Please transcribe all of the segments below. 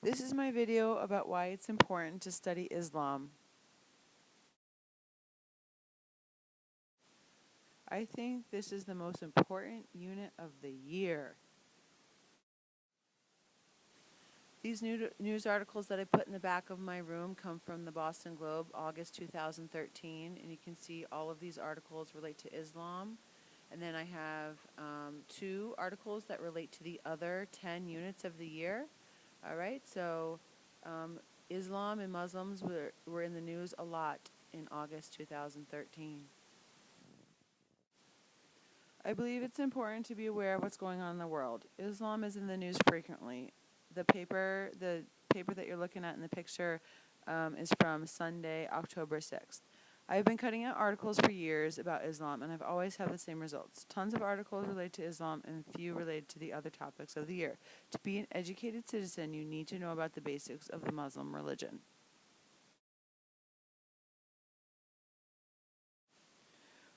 This is my video about why it's important to study Islam. I think this is the most important unit of the year. These news articles that I put in the back of my room come from the Boston Globe, August 2013, and you can see all of these articles relate to Islam. And then I have 2 articles that relate to the other 10 units of the year. All right, so Islam and Muslims were in the news a lot in August 2013. I believe it's important to be aware of what's going on in the world. Islam is in the news frequently. The paper that you're looking at in the picture is from Sunday, October 6th. I've been cutting out articles for years about Islam, and I've always had the same results. Tons of articles relate to Islam and few related to the other topics of the year. To be an educated citizen, you need to know about the basics of the Muslim religion.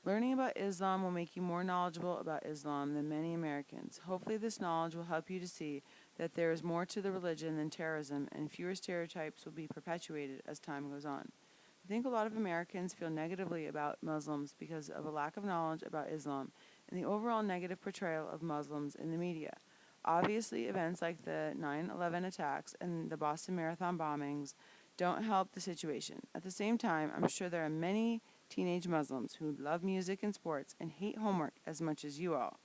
Learning about Islam will make you more knowledgeable about Islam than many Americans. Hopefully this knowledge will help you to see that there is more to the religion than terrorism, and fewer stereotypes will be perpetuated as time goes on. I think a lot of Americans feel negatively about Muslims because of a lack of knowledge about Islam and the overall negative portrayal of Muslims in the media. Obviously, events like the 9/11 attacks and the Boston Marathon bombings don't help the situation. At the same time, I'm sure there are many teenage Muslims who love music and sports and hate homework as much as you all.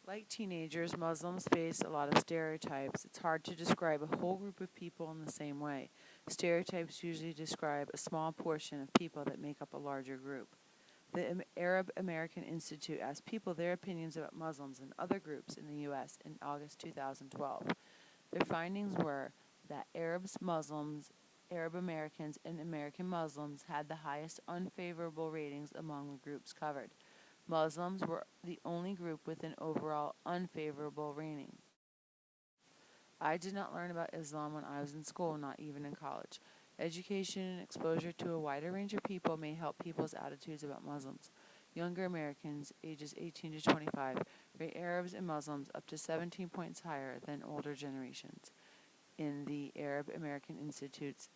Like teenagers, Muslims face a lot of stereotypes. It's hard to describe a whole group of people in the same way. Stereotypes usually describe a small portion of people that make up a larger group. The Arab American Institute asked people their opinions about Muslims and other groups in the U.S. in August 2012. Their findings were that Arabs, Muslims, Arab Americans, and American Muslims had the highest unfavorable ratings among the groups covered. Muslims were the only group with an overall unfavorable rating. I did not learn about Islam when I was in school, not even in college. Education and exposure to a wider range of people may help people's attitudes about Muslims. Younger Americans, ages 18 to 25, rate Arabs and Muslims up to 17 points higher than older generations in the Arab American Institute's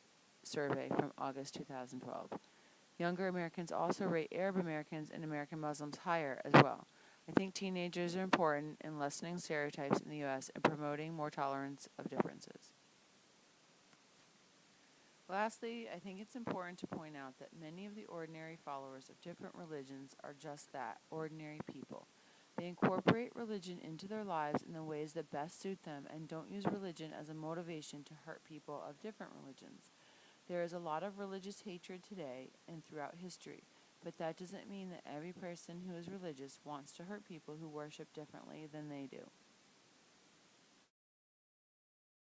survey from August 2012. Younger Americans also rate Arab Americans and American Muslims higher as well. I think teenagers are important in lessening stereotypes in the U.S. and promoting more tolerance of differences. Lastly, I think it's important to point out that many of the ordinary followers of different religions are just that, ordinary people. They incorporate religion into their lives in the ways that best suit them and don't use religion as a motivation to hurt people of different religions. There is a lot of religious hatred today and throughout history, but that doesn't mean that every person who is religious wants to hurt people who worship differently than they do.